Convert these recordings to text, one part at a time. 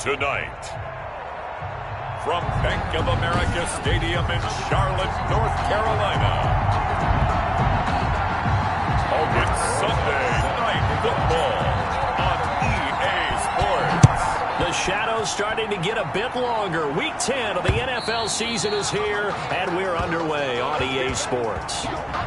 Tonight, from Bank of America Stadium in Charlotte, North Carolina, it's Sunday Night Football on EA Sports. The shadow's starting to get a bit longer. Week 10 of the NFL season is here, and we're underway on EA Sports.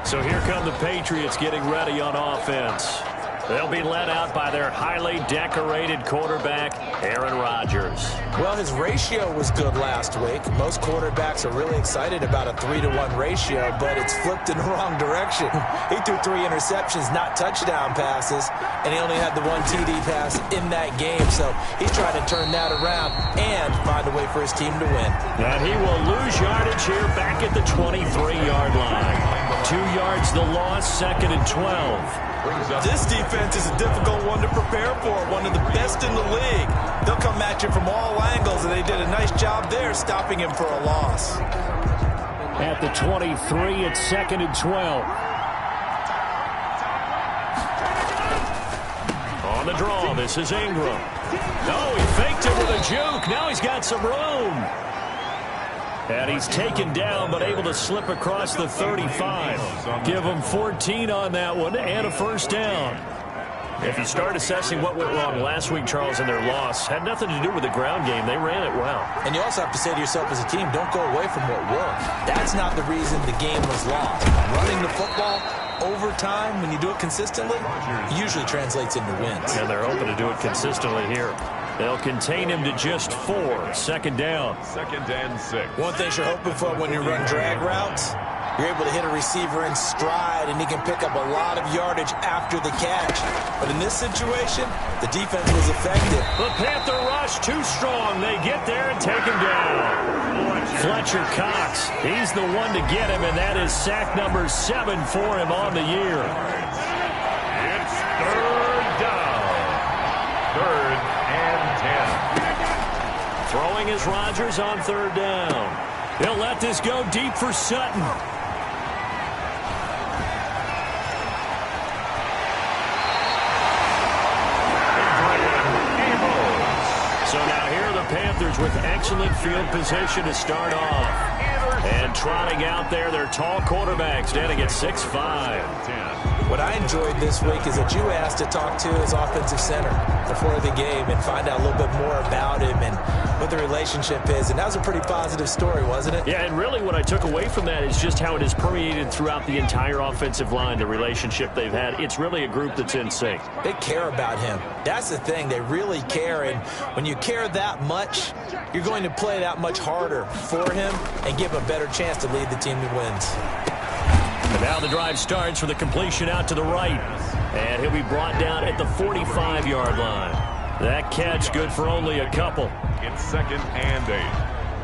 So here come the Patriots getting ready on offense. They'll be led out by their highly decorated quarterback, Aaron Rodgers. Well, his ratio was good last week. Most quarterbacks are really excited about a 3-to-1 ratio, but it's flipped in the wrong direction. He threw 3 interceptions, not touchdown passes, and he only had the 1 TD pass in that game. So he's trying to turn that around and find a way for his team to win. And he will lose yardage here back at the 23-yard line. 2 yards the loss, 2nd and 12. This defense is a difficult one to prepare for, one of the best in the league. They'll come at you from all angles, and they did a nice job there stopping him for a loss. At the 23, it's 2nd and 12. On the draw, this is Ingram. No, he faked it with a juke. Now he's got some room. And he's taken down, but able to slip across the 35. Give him 14 on that one and a first down. If you start assessing what went wrong last week, Charles, in their loss, had nothing to do with the ground game. They ran it well. And you also have to say to yourself as a team, don't go away from what worked. That's not the reason the game was lost. Running the football over time, when you do it consistently, usually translates into wins. And they're hoping to do it consistently here. They'll contain him to just 4. 2nd down. 2nd and 6. One thing you're hoping for when you run drag routes, you're able to hit a receiver in stride, and he can pick up a lot of yardage after the catch. But in this situation, the defense was effective. The Panther rush too strong. They get there and take him down. Fletcher Cox, he's the one to get him, and that is sack number 7 for him on the year. It's 3rd down. 3rd and 10. Throwing is Rodgers on 3rd down. They'll let this go deep for Sutton. So now here are the Panthers with excellent field position to start off. And trotting out there, their tall quarterback standing at 6'5". What I enjoyed this week is that you asked to talk to his offensive center before the game and find out a little bit more about him and what the relationship is. And that was a pretty positive story, wasn't it? Yeah, and really what I took away from that is just how it has permeated throughout the entire offensive line, the relationship they've had. It's really a group that's in sync. They care about him. That's the thing. They really care. And when you care that much, you're going to play that much harder for him and give him a better chance to lead the team to wins. And now the drive starts with a completion out to the right. And he'll be brought down at the 45-yard line. That catch good for only a couple. It's 2nd and 8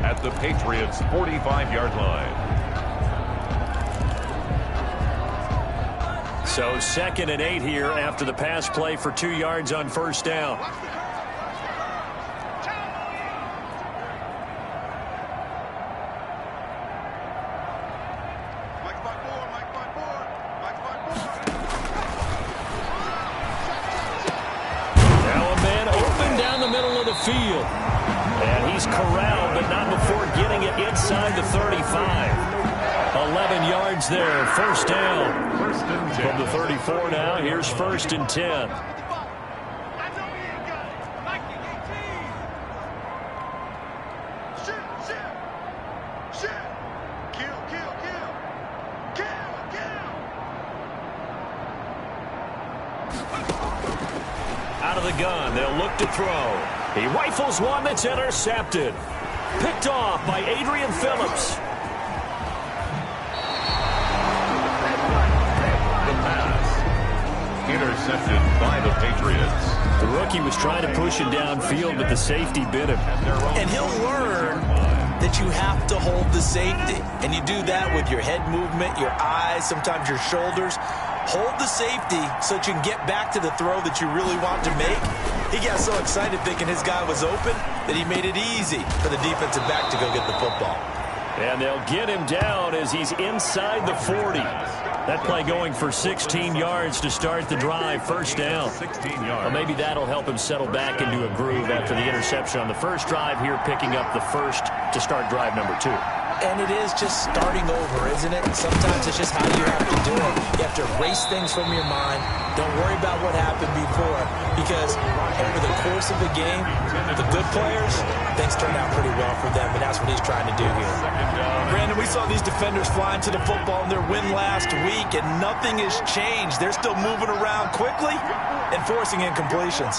at the Patriots' 45-yard line. So 2nd and 8 here after the pass play for 2 yards on 1st down. Field. And he's corralled, but not before getting it inside the 35. 11 yards there, 1st down. From the 34 now, here's 1st and 10. Out of the gun, they'll look to throw. He rifles one that's intercepted. Picked off by Adrian Phillips. The pass. Intercepted by the Patriots. The rookie was trying to push him downfield, but the safety bit him. And he'll learn that you have to hold the safety. And you do that with your head movement, your eyes, sometimes your shoulders. Hold the safety so that you can get back to the throw that you really want to make. He got so excited thinking his guy was open that he made it easy for the defensive back to go get the football. And they'll get him down as he's inside the 40. That play going for 16 yards to start the drive. First down. 16 yards. Well, maybe that'll help him settle back into a groove after the interception on the first drive here, picking up the first to start drive number 2. And it is just starting over, isn't it? Sometimes it's just how you have to do it. You have to erase things from your mind. Don't worry about what happened before, because over the course of the game, the good players, things turn out pretty well for them, and that's what he's trying to do here. Brandon, we saw these defenders flying to the football in their win last week, and nothing has changed. They're still moving around quickly and forcing incompletions.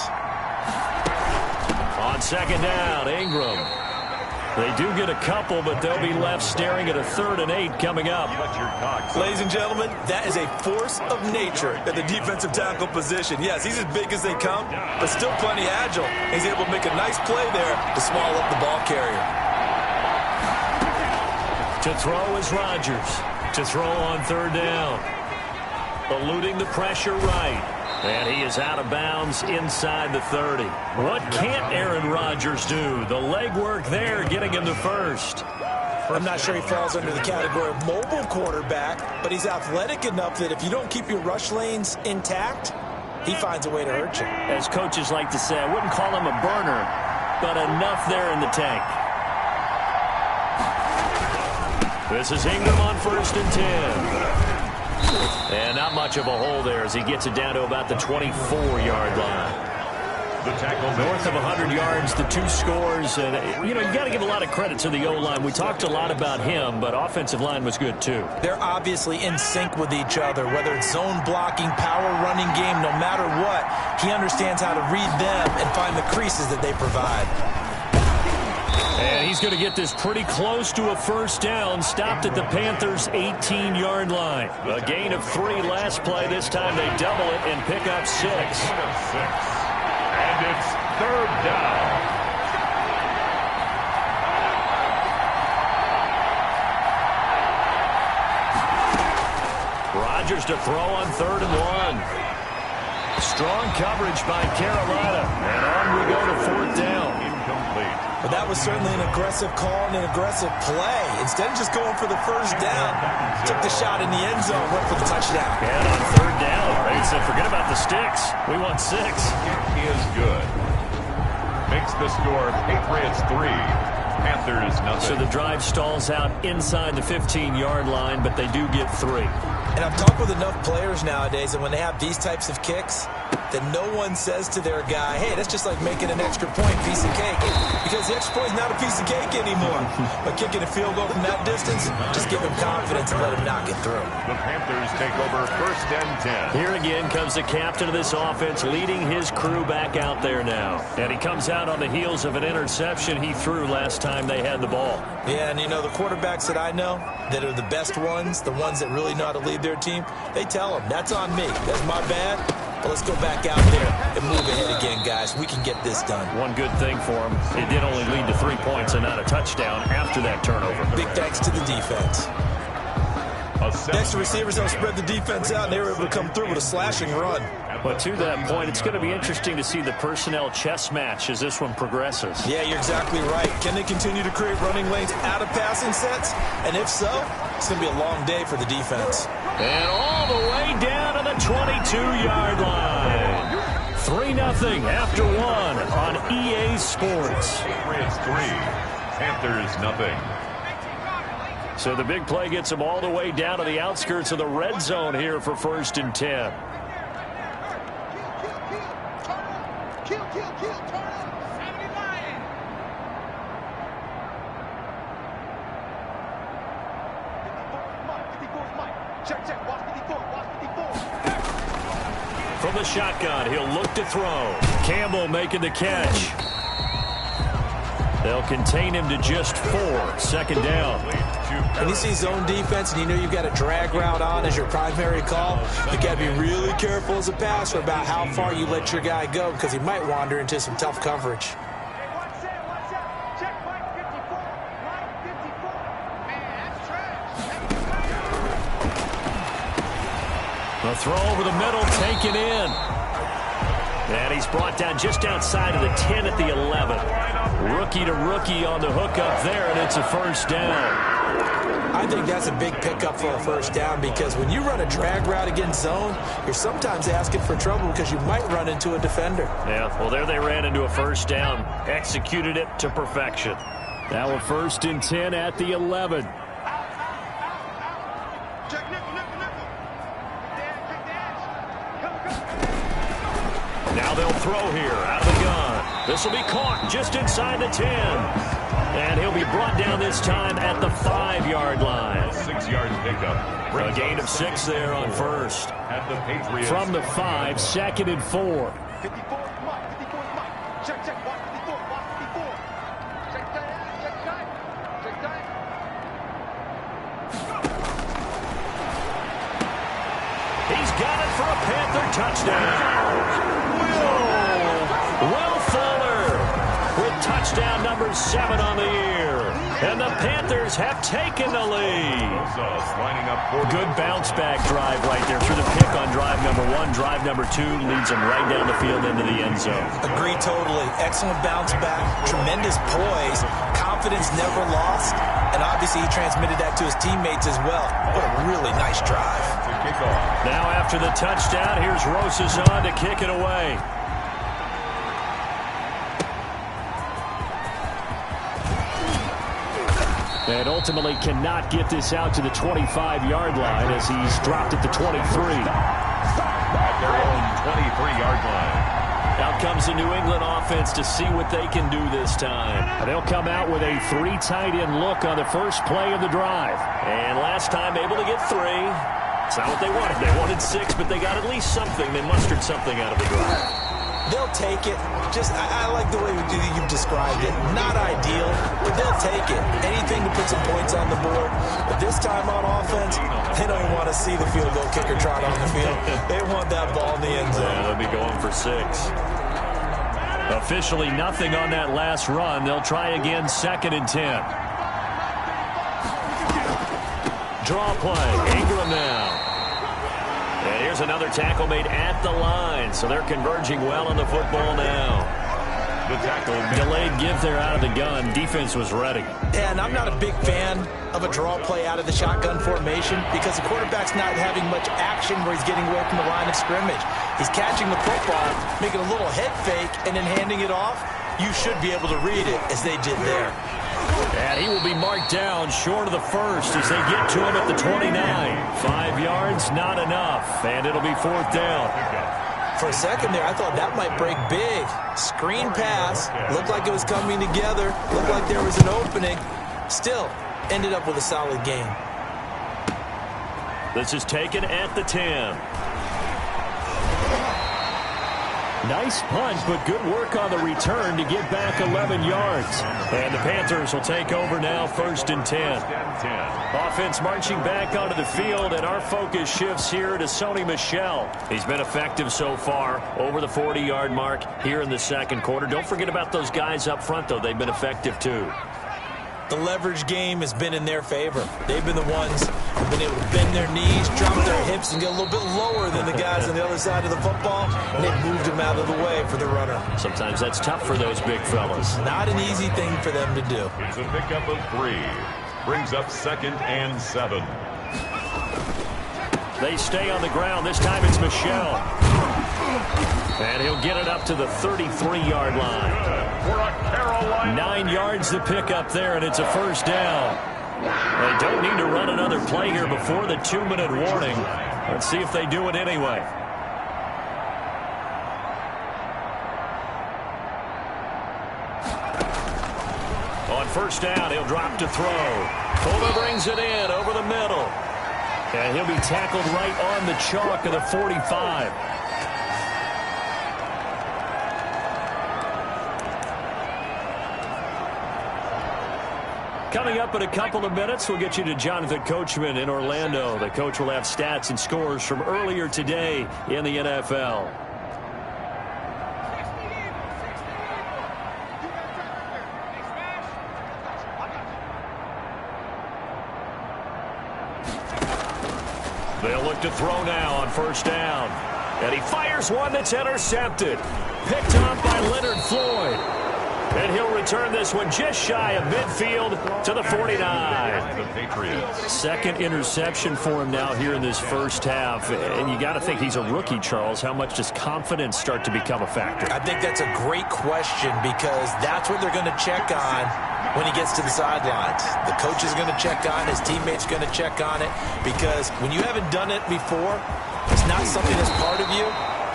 On second down, Ingram. They do get a couple, but they'll be left staring at a 3rd and 8 coming up. Ladies and gentlemen, that is a force of nature at the defensive tackle position. Yes, he's as big as they come, but still plenty agile. He's able to make a nice play there to swallow up the ball carrier. To throw is Rodgers. To throw on 3rd down. Eluding the pressure right. And he is out of bounds inside the 30. What can't Aaron Rodgers do? The legwork there getting him to first. I'm not sure he falls under the category of mobile quarterback, but he's athletic enough that if you don't keep your rush lanes intact, he finds a way to hurt you. As coaches like to say, I wouldn't call him a burner, but enough there in the tank. This is Ingram on 1st and 10. And not much of a hole there as he gets it down to about the 24-yard line. The tackle North of 100 yards, the 2 scores. And, you got to give a lot of credit to the O-line. We talked a lot about him, but offensive line was good, too. They're obviously in sync with each other, whether it's zone blocking, power running game, no matter what. He understands how to read them and find the creases that they provide. And he's going to get this pretty close to a first down, stopped at the Panthers' 18-yard line. A gain of 3 last play. This time they double it and pick up 6. And it's 3rd down. Rodgers to throw on 3rd and 1. Strong coverage by Carolina. And on we go to 4th down. Incomplete. But that was certainly an aggressive call and an aggressive play. Instead of just going for the first down, took the shot in the end zone, went for the touchdown. And on 3rd down, right? So forget about the sticks. We want 6. He is good. Makes the score Patriots 3, Panthers nothing. So the drive stalls out inside the 15-yard line, but they do get 3. And I've talked with enough players nowadays, and when they have these types of kicks, that no one says to their guy, hey, that's just like making an extra point, piece of cake. Because the extra point is not a piece of cake anymore. But kicking a field goal from that distance, just give him confidence and let him knock it through. The Panthers take over 1st and 10. Here again comes the captain of this offense, leading his crew back out there now. And he comes out on the heels of an interception he threw last time they had the ball. Yeah, and the quarterbacks that I know that are the best ones, the ones that really know how to lead their team, they tell them, that's on me. That's my bad. But let's go back out there and move ahead again, guys. We can get this done. One good thing for him, it did only lead to 3 points and not a touchdown after that turnover. Big thanks to the defense. Next, the receivers helped spread the defense out, and they were able to come through with a slashing run. But to that point, it's going to be interesting to see the personnel chess match as this one progresses. Yeah, you're exactly right. Can they continue to create running lanes out of passing sets? And if so, it's going to be a long day for the defense. And all the way down to the 22-yard line. 3-0 after 1 on EA Sports. Patriots 3, Panthers nothing. So the big play gets them all the way down to the outskirts of the red zone here for 1st and 10. From the shotgun, he'll look to throw. Campbell making the catch. They'll contain him to just 4. 2nd down. When you see zone defense and you know you've got a drag route on as your primary call, you got to be really careful as a passer about how far you let your guy go, because he might wander into some tough coverage. The throw over the middle, taken in. And he's brought down just outside of the 10 at the 11. Rookie to rookie on the hook up there, and it's a first down. I think that's a big pickup for a first down because when you run a drag route against zone, you're sometimes asking for trouble because you might run into a defender. Yeah, well, there they ran into a first down. Executed it to perfection. Now a 1st and 10 at the 11. Now they'll throw here out of the gun. This will be caught just inside the 10. And he'll be brought down this time at the 5-yard line. 6-yard pickup. A gain of 6 there on first. At the Patriots. From the 5, 2nd and 4. 54, come on, 54, come on. Check, watch 54, watch 54. Check time. He's got it for a Panther touchdown. Will Fuller with touchdown number 7 on the year. And the Panthers have taken the lead. Good bounce-back drive right there through the pick on drive number 1. Drive number 2 leads them right down the field into the end zone. Agree totally. Excellent bounce back. Tremendous poise. Confidence never lost. And obviously he transmitted that to his teammates as well. What a really nice drive. Now after the touchdown, here's Rosas on to kick it away. And ultimately cannot get this out to the 25-yard line as he's dropped at the 23. At their own 23-yard line. Out comes the New England offense to see what they can do this time. They'll come out with a 3 tight end look on the first play of the drive. And last time able to get 3. It's not what they wanted. They wanted 6, but they got at least something. They mustered something out of the drive. They'll take it. I like the way you've described it. Not ideal, but they'll take it. Anything to put some points on the board. But this time on offense, they don't even want to see the field goal kicker trot on the field. They want that ball in the end zone. Yeah, they'll be going for 6. Officially nothing on that last run. They'll try again, 2nd and 10. Draw play. Ingram now. And here's another tackle made at the line. So they're converging well on the football now. The tackle. Delayed give there out of the gun. Defense was ready. Yeah, and I'm not a big fan of a draw play out of the shotgun formation because the quarterback's not having much action where he's getting away from the line of scrimmage. He's catching the football, making a little head fake, and then handing it off. You should be able to read it as they did there. And he will be marked down short of the first as they get to him at the 29. 5 yards, not enough. And it'll be 4th down. For a second there, I thought that might break big. Screen pass. Looked like it was coming together. Looked like there was an opening. Still, ended up with a solid game. This is taken at the 10. Nice punch, but good work on the return to get back 11 yards. And the Panthers will take over now, 1st and 10. Offense marching back onto the field, and our focus shifts here to Sony Michel. He's been effective so far, over the 40-yard mark here in the 2nd quarter. Don't forget about those guys up front, though. They've been effective, too. The leverage game has been in their favor. They've been the ones who've been able to bend their knees, drop their hips, and get a little bit lower than the guys on the other side of the football, and they've moved them out of the way for the runner. Sometimes that's tough for those big fellas. Not an easy thing for them to do. It's a pickup of 3. Brings up 2nd and 7. They stay on the ground. This time it's Michel. And he'll get it up to the 33-yard line. For a Carolina. 9 yards to pick up there, and it's a 1st down. They don't need to run another play here before the 2-minute warning. Let's see if they do it anyway. On 1st down, he'll drop to throw. Fuller brings it in over the middle. And he'll be tackled right on the chalk of the 45. Coming up in a couple of minutes, we'll get you to Jonathan Coachman in Orlando. The coach will have stats and scores from earlier today in the NFL. They'll look to throw now on 1st down. And he fires one that's intercepted. Picked up by Leonard Floyd. And he'll return this one just shy of midfield to the 49. The Patriots. Second interception for him now here in this first half. And you got to think he's a rookie, Charles. How much does confidence start to become a factor? I think that's a great question because that's what they're going to check on when he gets to the sidelines. The coach is going to check on, his teammates going to check on it, because when you haven't done it before, it's not something that's part of you.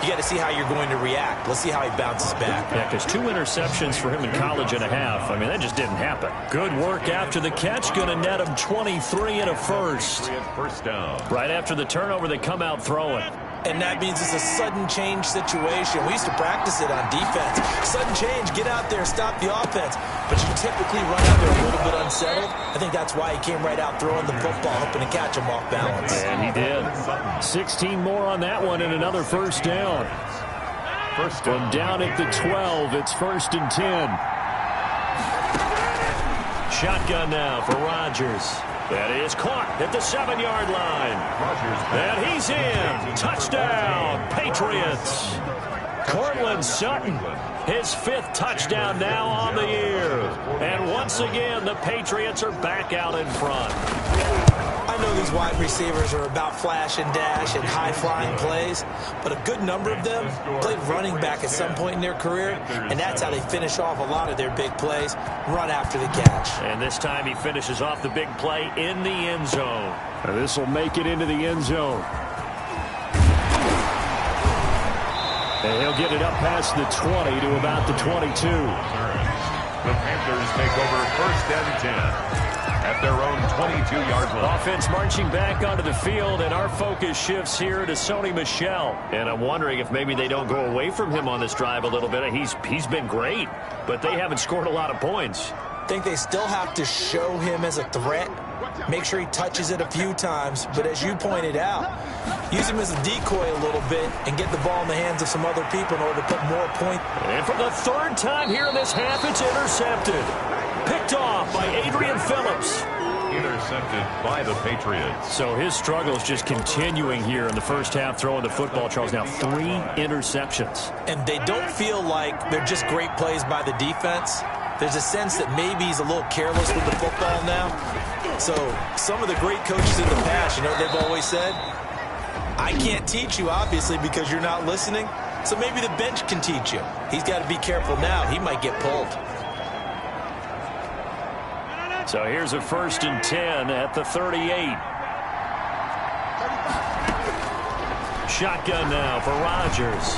You got to see how you're going to react. Let's see how he bounces back. Yeah, because 2 interceptions for him in college and a half. I mean, that just didn't happen. Good work after the catch. Going to net him 23 and a first. First down. Right after the turnover, they come out throwing. And that means it's a sudden change situation. We used to practice it on defense. Sudden change, get out there, stop the offense. But you typically run out there a little bit unsettled. I think that's why he came right out throwing the football, hoping to catch him off balance. And he did. 16 more on that one and another first down. From down at the 12, it's 1st and 10. Shotgun now for Rodgers. That is caught at the 7-yard line. And he's in. Touchdown, Patriots. Cortland Sutton, his 5th touchdown now on the year. And once again, the Patriots are back out in front. I know these wide receivers are about flash and dash and high-flying plays, but a good number of them played running back at some point in their career, and that's how they finish off a lot of their big plays, run after the catch. And this time he finishes off the big play in the end zone. This will make it into the end zone. And he'll get it up past the 20 to about the 22. The Panthers take over 1st and 10. At their own 22-yard line. Offense marching back onto the field, and our focus shifts here to Sony Michel. And I'm wondering if maybe they don't go away from him on this drive a little bit. He's been great, but they haven't scored a lot of points. I think they still have to show him as a threat, make sure he touches it a few times, but as you pointed out, use him as a decoy a little bit and get the ball in the hands of some other people in order to put more points. And for the 3rd time here in this half, it's intercepted. Picked off by Adrian Phillips. Intercepted by the Patriots. So his struggle is just continuing here in the first half, throwing the football, Charles. Now 3 interceptions. And they don't feel like they're just great plays by the defense. There's a sense that maybe he's a little careless with the football now. So some of the great coaches in the past, you know what they've always said? I can't teach you, obviously, because you're not listening. So maybe the bench can teach you. He's got to be careful now. He might get pulled. So here's a 1st and 10 at the 38. Shotgun now for Rodgers.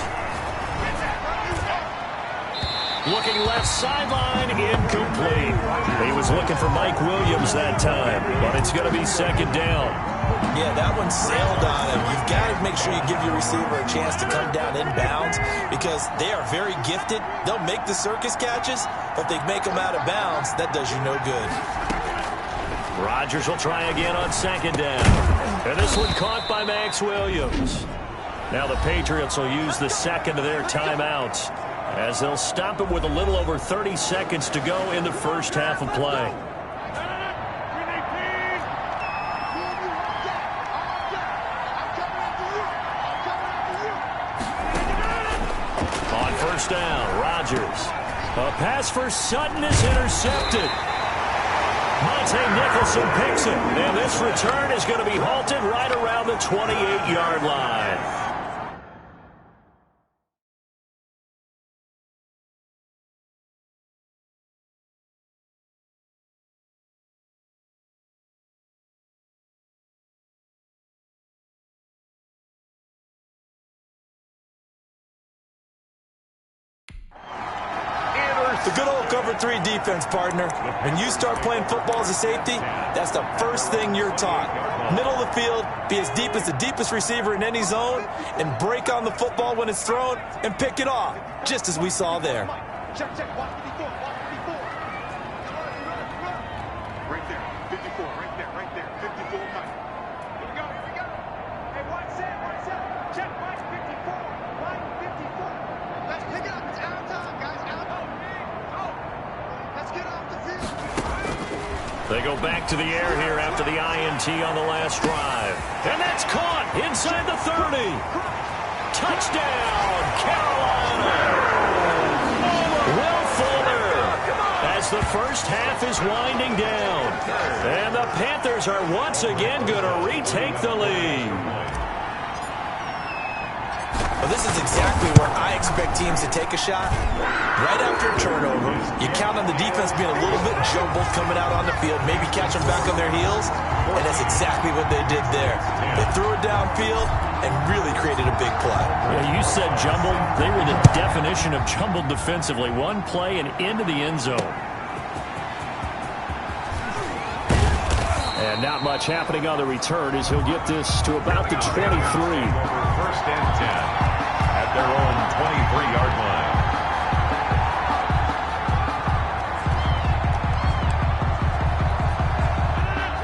Looking left sideline, incomplete. He was looking for Mike Williams that time, but it's going to be 2nd down. Yeah, that one sailed on him. You've got to make sure you give your receiver a chance to come down inbounds because they are very gifted. They'll make the circus catches, but if they make them out of bounds, that does you no good. Rodgers will try again on 2nd down. And this one caught by Max Williams. Now the Patriots will use the 2nd of their timeouts as they'll stop it with a little over 30 seconds to go in the first half of play. On 1st down, Rodgers. A pass for Sutton is intercepted. Monte Nicholson picks it, and this return is going to be halted right around the 28-yard line. The good old cover 3 defense, partner. When you start playing football as a safety, that's the first thing you're taught. Middle of the field, be as deep as the deepest receiver in any zone, and break on the football when it's thrown and pick it off, just as we saw there. Check, watch 54, watch 54. Right there, 54, right there, 54, Mike. Here we go. Hey, one set. Check, Mike 54, Mike 54. Let's pick it up, it's out of time, guys, out of time. Let's get off the field. They go back to the air here after the INT on the last drive. And that's caught inside the 30. Touchdown, Carolina. Will Fuller the first half is winding down. And the Panthers are once again going to retake the lead. Well, this is exactly where I expect teams to take a shot. Right after a turnover, you count on the defense being a little bit jumbled coming out on the field, maybe catch them back on their heels, and that's exactly what they did there. They threw it downfield and really created a big play. Yeah, you said jumbled. They were the definition of jumbled defensively. One play and into the end zone. And not much happening on the return as he'll get this to about the 23. First and 10 at their own 23-yard line.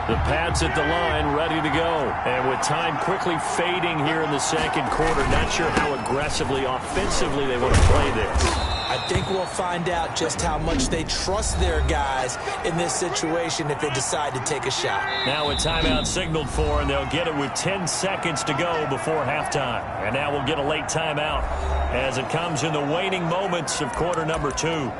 The Pats at the line, ready to go. And with time quickly fading here in the second quarter, not sure how aggressively, offensively they want to play this. I think we'll find out just how much they trust their guys in this situation if they decide to take a shot. Now a timeout signaled for, and they'll get it with 10 seconds to go before halftime. And now we'll get a late timeout as it comes in the waning moments of quarter number 2.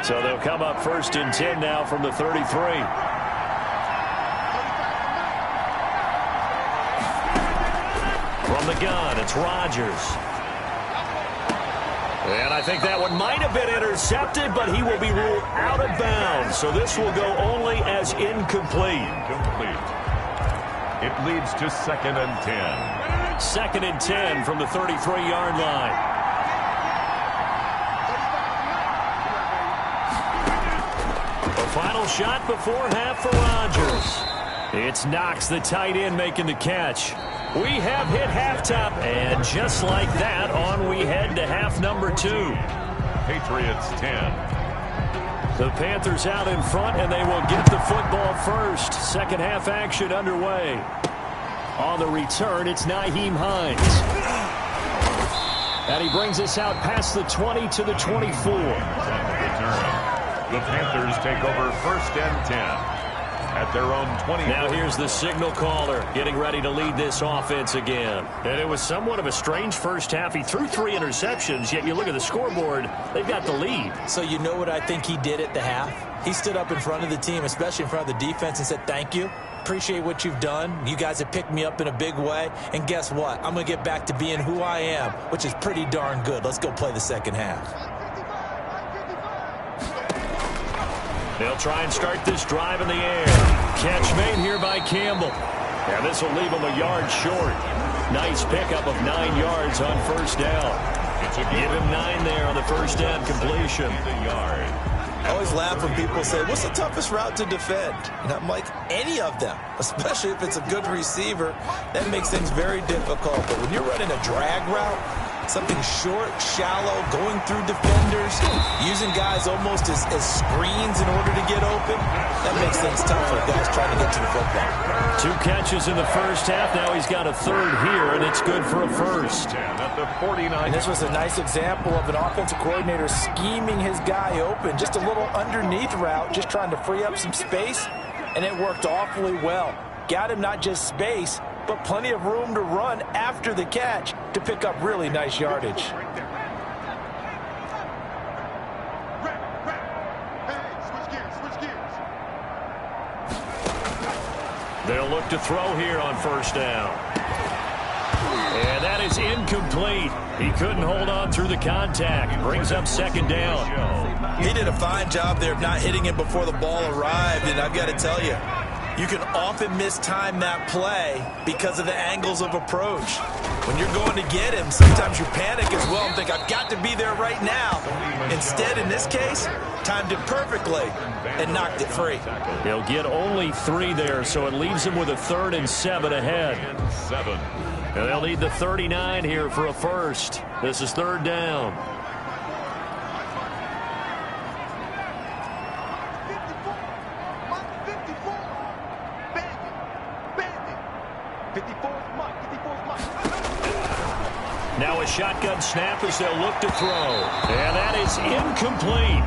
So they'll come up first and 10 now from the 33. From the gun, it's Rodgers. And I think that one might have been intercepted, but he will be ruled out of bounds. So this will go only as incomplete. It leads to second and 10. Second and 10 from the 33-yard line. Final shot before half for Rodgers. It's Knox, the tight end, making the catch. We have hit halftime, and just like that, on we head to half number 2. Patriots 10. The Panthers out in front, and they will get the football first. Second half action underway. On the return, it's Nyheim Hines. And he brings us out past the 20 to the 24. The Panthers take over first and 10 at their own 20. Now here's the signal caller getting ready to lead this offense again. And it was somewhat of a strange first half. He threw 3 interceptions, yet you look at the scoreboard, they've got the lead. So you know what I think he did at the half? He stood up in front of the team, especially in front of the defense, and said, thank you. Appreciate what you've done. You guys have picked me up in a big way. And guess what? I'm going to get back to being who I am, which is pretty darn good. Let's go play the second half. They'll try and start this drive in the air. Catch made here by Campbell. And this will leave him a yard short. Nice pickup of 9 yards on first down. Give him 9 there on the first down completion. I always laugh when people say, what's the toughest route to defend? And I'm like, any of them, especially if it's a good receiver. That makes things very difficult. But when you're running a drag route, something short, shallow, going through defenders, using guys almost as screens in order to get open, that makes things tough for guys trying to get to the football. 2 catches in the first half. Now he's got a 3rd here, and it's good for a first. At the 49. And this was a nice example of an offensive coordinator scheming his guy open. Just a little underneath route, just trying to free up some space, and it worked awfully well. Got him not just space, but plenty of room to run after the catch to pick up really nice yardage. They'll look to throw here on first down. And that is incomplete. He couldn't hold on through the contact. Brings up second down. He did a fine job there of not hitting him before the ball arrived, and I've got to tell you, you can often mistime that play because of the angles of approach. When you're going to get him, sometimes you panic as well and think, I've got to be there right now. Instead, in this case, timed it perfectly and knocked it free. He'll get only 3 there, so it leaves him with a 3rd and 7 ahead. And they'll need the 39 here for a first. This is 3rd down. Now a shotgun snap as they'll look to throw. And that is incomplete.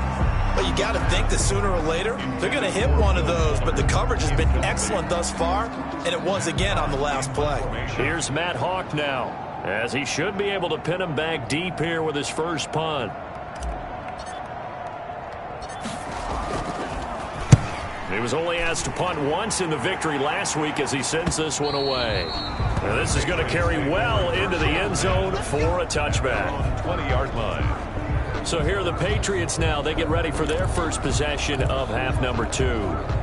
Well, you got to think that sooner or later, they're going to hit one of those, but the coverage has been excellent thus far, and it was again on the last play. Here's Matt Hawk now as he should be able to pin him back deep here with his first punt. He was only asked to punt once in the victory last week as he sends this one away. Now this is going to carry well into the end zone for a touchback. 20-yard line. So here are the Patriots now. They get ready for their first possession of half number 2.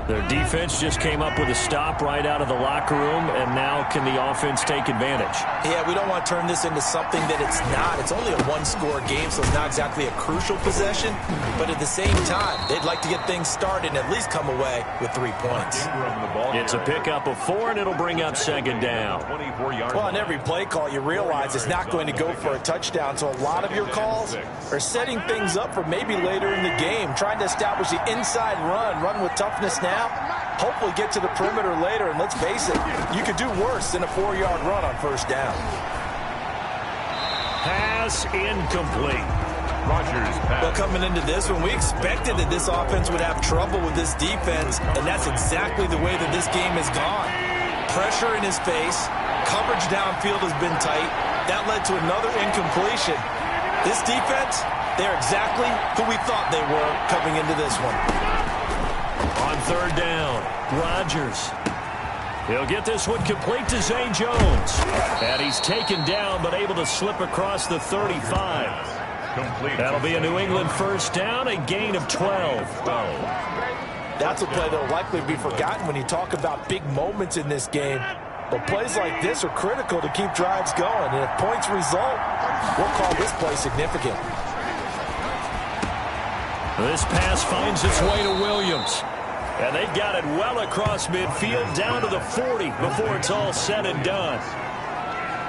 Their defense just came up with a stop right out of the locker room, and now can the offense take advantage? Yeah, we don't want to turn this into something that it's not. It's only a one-score game, so it's not exactly a crucial possession. But at the same time, they'd like to get things started and at least come away with 3 points. It's a pickup of 4, and it'll bring up second down. Well, on every play call, you realize it's not going to go for a touchdown, so a lot of your calls are setting things up for maybe later in the game, trying to establish the inside run with toughness now, hopefully get to the perimeter later, and let's face it, you could do worse than a 4-yard run on first down. Pass incomplete. Rodgers pass. Well, coming into this one, we expected that this offense would have trouble with this defense, and that's exactly the way that this game has gone. Pressure in his face, coverage downfield has been tight. That led to another incompletion. This defense, they're exactly who we thought they were coming into this one. On third down, Rodgers. He'll get this one complete to Zay Jones. And he's taken down but able to slip across the 35. Complete. That'll be a New England first down, a gain of 12. That's a play that will likely be forgotten when you talk about big moments in this game. But plays like this are critical to keep drives going. And if points result, we'll call this play significant. This pass finds its way to Williams. And they've got it well across midfield down to the 40 before it's all said and done.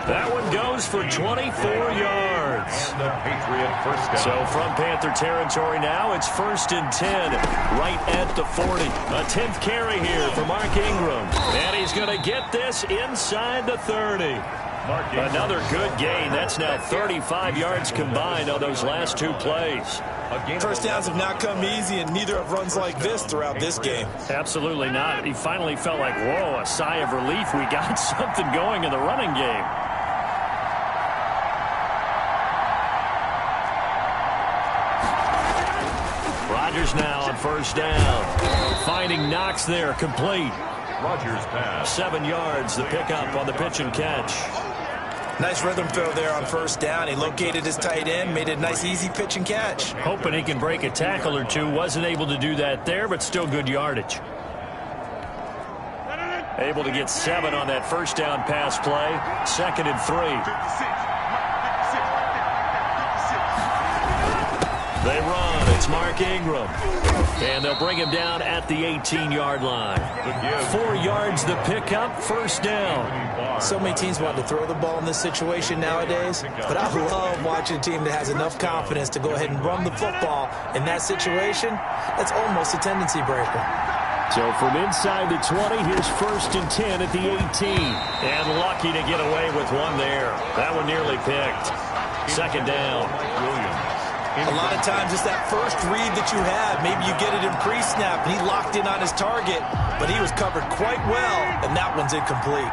That one goes for 24 yards. The Patriot first down. So from Panther territory now, it's 1st and 10 right at the 40. A 10th carry here for Mark Ingram. And he's going to get this inside the 30. Another good gain. That's now 35 yards combined on those last 2 plays. First downs have not come easy, and neither have runs like this throughout this game. Absolutely not. He finally felt like, whoa, a sigh of relief. We got something going in the running game. Rodgers now on first down. Finding Knox there, complete. Rodgers pass. 7 yards, the pickup on the pitch and catch. Nice rhythm throw there on first down. He located his tight end, made it a nice, easy pitch and catch. Hoping he can break a tackle or two. Wasn't able to do that there, but still good yardage. Able to get 7 on that first down pass play. 2nd and 3. They run. It's Mark Ingram. And they'll bring him down at the 18-yard line. 4 yards the pickup, first down. So many teams want to throw the ball in this situation nowadays, but I love watching a team that has enough confidence to go ahead and run the football in that situation. That's almost a tendency breaker. So from inside the 20, here's 1st and 10 at the 18. And lucky to get away with one there. That one nearly picked. 2nd down. A lot of times it's that first read that you have. Maybe you get it in pre-snap, and he locked in on his target, but he was covered quite well, and that one's incomplete.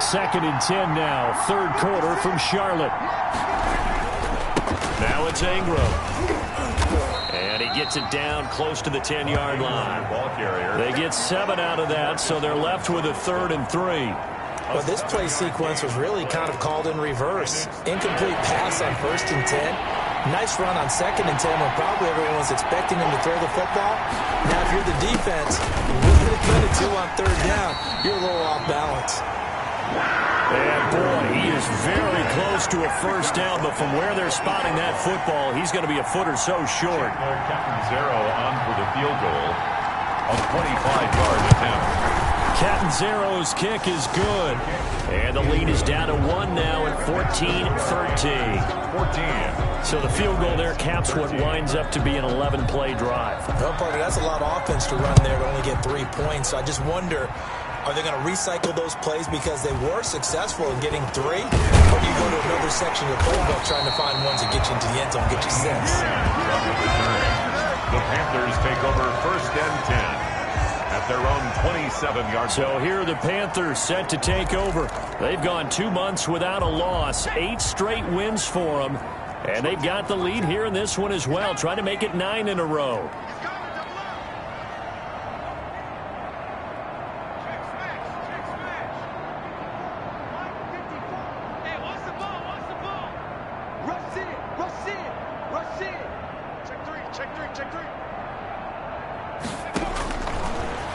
2nd and 10 now, 3rd quarter from Charlotte. Now it's Ingram. And he gets it down close to the 10-yard line. Ball carrier. They get 7 out of that, so they're left with a 3rd and 3. Well, this play sequence was really kind of called in reverse. Incomplete pass on 1st and 10. Nice run on 2nd and 10 when probably everyone was expecting him to throw the football. Now, if you're the defense, what are they going to do on 3rd down? You're a little off balance. And, boy, he is very close to a first down, but from where they're spotting that football, he's going to be a foot or so short. Catanzaro on for the field goal. A 25-yard attempt. Catanzaro's kick is good. And the lead is down to 1 now at 14-13. 14. So the field goal there caps what winds up to be an 11-play drive. Well, partner, that's a lot of offense to run there to only get 3 points. So I just wonder, are they going to recycle those plays because they were successful in getting 3? Or do you go to another section of the playbook trying to find ones that get you into the end zone, get you 6? The Panthers take over 1st and 10 at at their own 27-yard. So here are the Panthers set to take over. They've gone 2 months without a loss, 8 straight wins for them. And they've got the lead here in this one as well, trying to make it 9 in a row.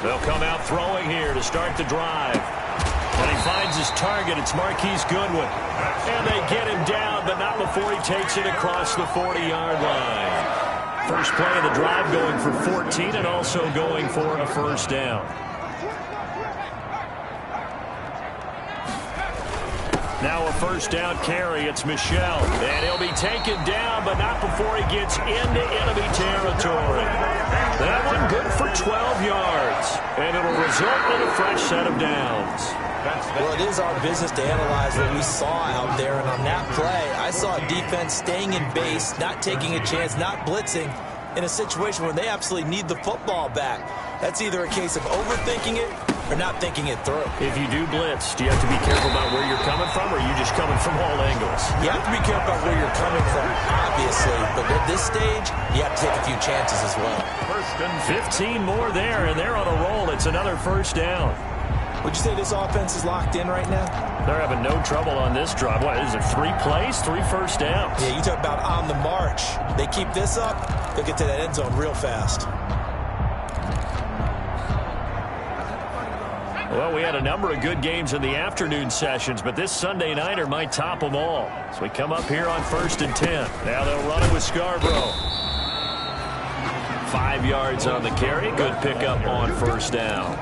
They'll come out throwing here to start the drive. And he finds his target. It's Marquise Goodwin. And they get him down, but not before he takes it across the 40-yard line. First play of the drive going for 14 and also going for a first down. Now a first down carry. It's Michel. And he'll be taken down, but not before he gets into enemy territory. That one good for 12 yards. And it'll result in a fresh set of downs. Well, it is our business to analyze what we saw out there. And on that play, I saw a defense staying in base, not taking a chance, not blitzing in a situation where they absolutely need the football back. That's either a case of overthinking it or not thinking it through. If you do blitz, do you have to be careful about where you're coming from, or are you just coming from all angles? You have to be careful about where you're coming from, obviously. But at this stage, you have to take a few chances as well. 15 more there, and they're on a roll. It's another first down. Would you say this offense is locked in right now? They're having no trouble on this drive. What is it, 3 plays, 3 first downs? Yeah, you talk about on the march. They keep this up, they'll get to that end zone real fast. Well, we had a number of good games in the afternoon sessions, but this Sunday nighter might top them all. So we come up here on 1st and 10. Now they'll run it with Scarborough. 5 yards on the carry. Good pickup on first down.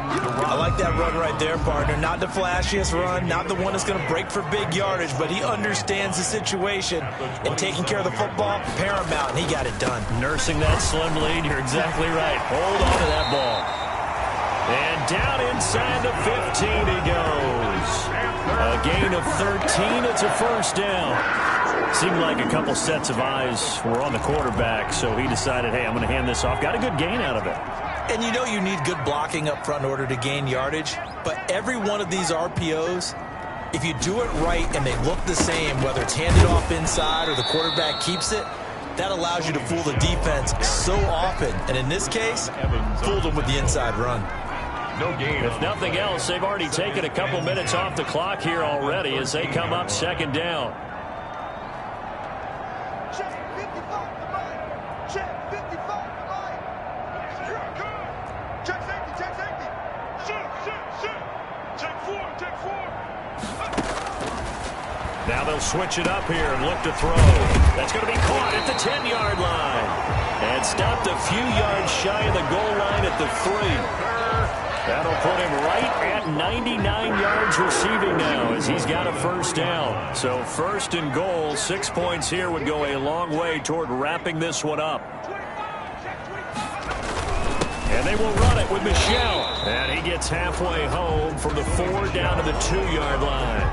I like that run right there, partner. Not the flashiest run, not the one that's going to break for big yardage, but he understands the situation, and taking care of the football, paramount, and he got it done. Nursing that slim lead, you're exactly right. Hold on to that ball. And down inside the 15 he goes. A gain of 13. It's a first down. Seemed like a couple sets of eyes were on the quarterback, so he decided, hey, I'm going to hand this off. Got a good gain out of it. And you know you need good blocking up front in order to gain yardage. But every one of these RPOs, if you do it right and they look the same, whether it's handed off inside or the quarterback keeps it, that allows you to fool the defense so often. And in this case, fooled them with the inside run. No gain. If nothing else, they've already taken a couple minutes off the clock here already as they come up second down. Check 55 to mine. Check 55 to mine. Check safety, check safety. Shoot. Check 4, check 4. Now they'll switch it up here and look to throw. That's going to be caught at the 10-yard line. And stopped a few yards shy of the goal line at the 3. That'll put him right at 99 yards receiving now as he's got a first down. So first and goal, 6 points here would go a long way toward wrapping this one up. And they will run it with Michel. And he gets halfway home from the 4 down to the 2-yard line.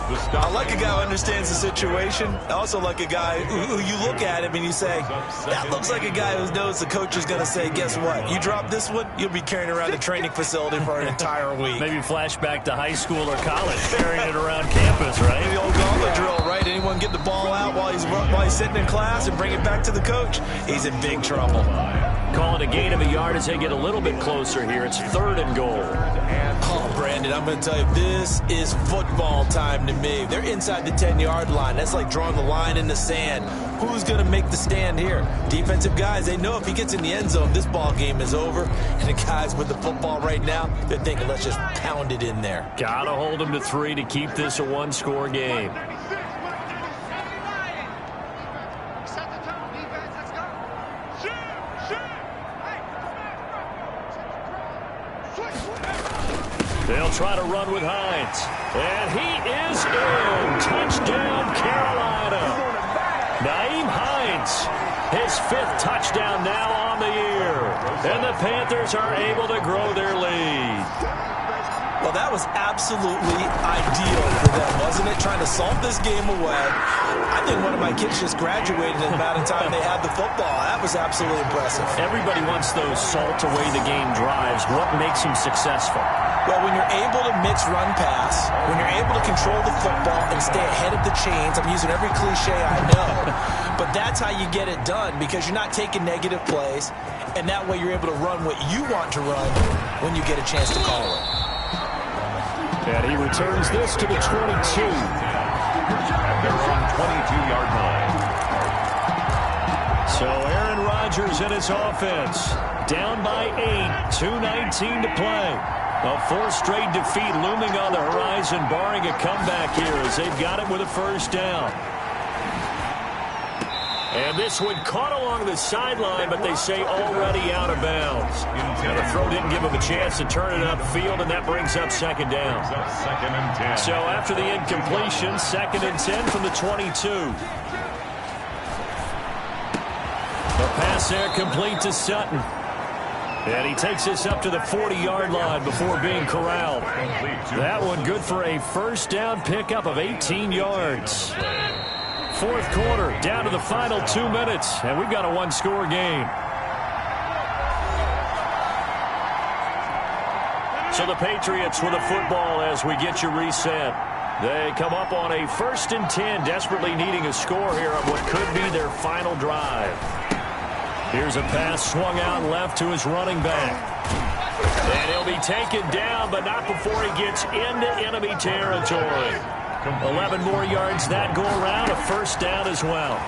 I like a guy who understands the situation. I also like a guy who you look at him and you say, that looks like a guy who knows the coach is going to say, guess what? You drop this one, you'll be carrying around the training facility for an entire week. Maybe flashback to high school or college, carrying it around campus, right? The old gauntlet drill, right? Anyone get the ball out while he's sitting in class and bring it back to the coach? He's in big trouble. Call it a gain of a yard as they get a little bit closer here. It's 3rd and goal. Oh, Brandon, I'm going to tell you, this is football time to me. They're inside the 10-yard line. That's like drawing the line in the sand. Who's going to make the stand here? Defensive guys, they know if he gets in the end zone, this ball game is over. And the guys with the football right now, they're thinking, let's just pound it in there. Got to hold them to 3 to keep this a 1-score game. They'll try to run with Hines. And he is in. Touchdown, Carolina. Nyheim Hines, his 5th touchdown now on the year. And the Panthers are able to grow their lead. Well, that was absolutely ideal for them, wasn't it? Trying to salt this game away. I think one of my kids just graduated in the amount of time they had the football. That was absolutely impressive. Everybody wants those salt-away-the-game drives. What makes them successful? Well, when you're able to mix run-pass, when you're able to control the football and stay ahead of the chains, I'm using every cliche I know, but that's how you get it done because you're not taking negative plays, and that way you're able to run what you want to run when you get a chance to call it. And he returns this to the 22. At their own 22-yard line. So Aaron Rodgers and his offense down by 8, 2:19 to play. A fourth straight defeat looming on the horizon, barring a comeback here as they've got it with a first down. And this one caught along the sideline, but they say already out of bounds. And the throw didn't give him a chance to turn it upfield, and that brings up second down. Second and 10. So after the incompletion, second and 10 from the 22. The pass there complete to Sutton. And he takes this up to the 40-yard line before being corralled. That one good for a first down pickup of 18 yards. Fourth quarter, down to the final 2 minutes, and we've got a one-score game. So the Patriots with the football as we get you reset. They come up on a 1st and 10, desperately needing a score here on what could be their final drive. Here's a pass swung out left to his running back. And he'll be taken down, but not before he gets into enemy territory. 11 more yards that go around, a first down as well.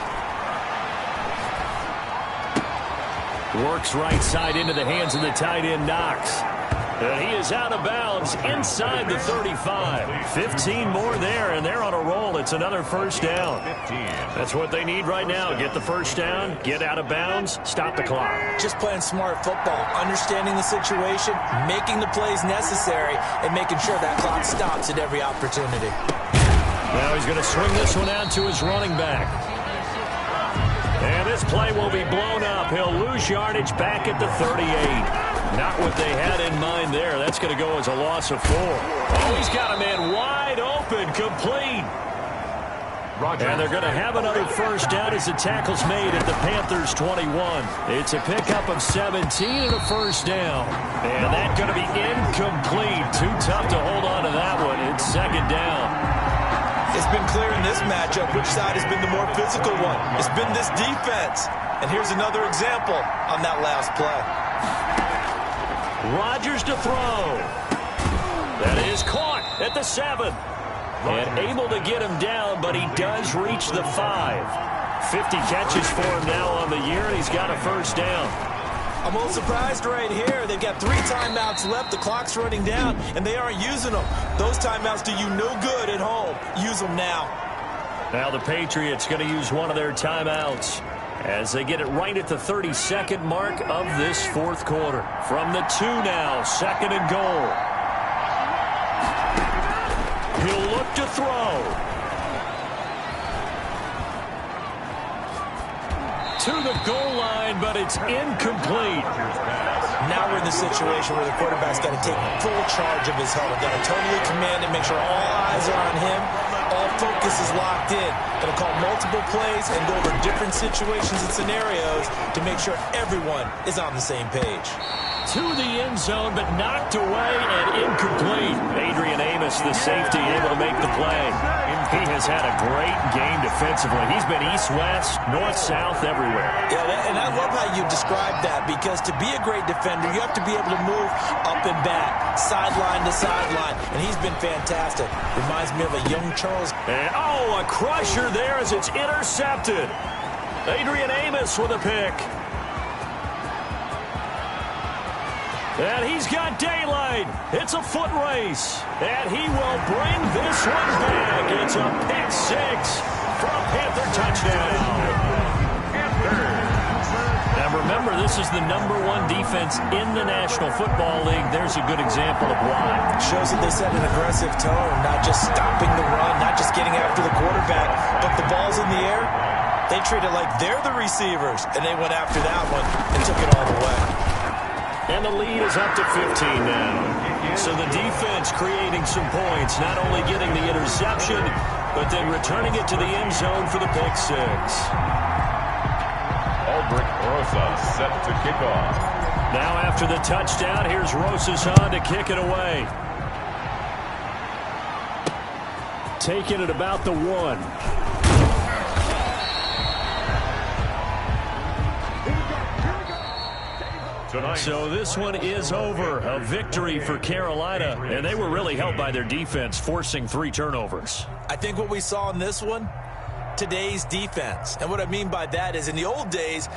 Works right side into the hands of the tight end, Knox. And he is out of bounds inside the 35. 15 more there, and they're on a roll. It's another first down. That's what they need right now. Get the first down, get out of bounds, stop the clock. Just playing smart football, understanding the situation, making the plays necessary, and making sure that clock stops at every opportunity. Now he's going to swing this one out to his running back. And this play will be blown up. He'll lose yardage back at the 38. Not what they had in mind there. That's going to go as a loss of 4. Oh, he's got a man wide open, complete. And they're going to have another first down as the tackle's made at the Panthers' 21. It's a pickup of 17 and a first down. And that's going to be incomplete. Too tough to hold on to that one. It's second down. It's been clear in this matchup which side has been the more physical one. It's been this defense. And here's another example on that last play. Rodgers to throw. That is caught at the 7. And able to get him down, but he does reach the 5. 50 catches for him now on the year, and he's got a first down. I'm a little surprised right here. They've got 3 timeouts left. The clock's running down, and they aren't using them. Those timeouts do you no good at home. Use them now. Now the Patriots going to use one of their timeouts as they get it right at the 32nd mark of this fourth quarter. From the 2 now, second and goal. He'll look to throw. To the goal line, but it's incomplete. Now we're in the situation where the quarterback's got to take full charge of his helmet. Got to totally command it, make sure all eyes are on him. All focus is locked in. Going to call multiple plays and go over different situations and scenarios to make sure everyone is on the same page. To the end zone, but knocked away and incomplete. Adrian Amos, the safety, able to make the play. He has had a great game defensively. He's been east-west, north-south, everywhere. Yeah, and I love how you describe that, because to be a great defender, you have to be able to move up and back, sideline to sideline, and he's been fantastic. Reminds me of a young Charles. And, oh, a crusher there as it's intercepted. Adrian Amos with a pick. And he's got daylight. It's a foot race. And he will bring this one back. It's a pick 6 for a Panther touchdown. Now remember, this is the #1 defense in the National Football League. There's a good example of why. Shows that they set an aggressive tone, not just stopping the run, not just getting after the quarterback, but the ball's in the air. They treat it like they're the receivers, and they went after that one and took it all the way. And the lead is up to 15 now. So the defense creating some points, not only getting the interception, but then returning it to the end zone for the pick six. Aldrich Rosa set to kick off. Now after the touchdown, here's Rosas on to kick it away. Taking it about the 1. So this one is over. A victory for Carolina, and they were really helped by their defense, forcing 3 turnovers. I think what we saw in this one, today's defense. And what I mean by that is in the old days,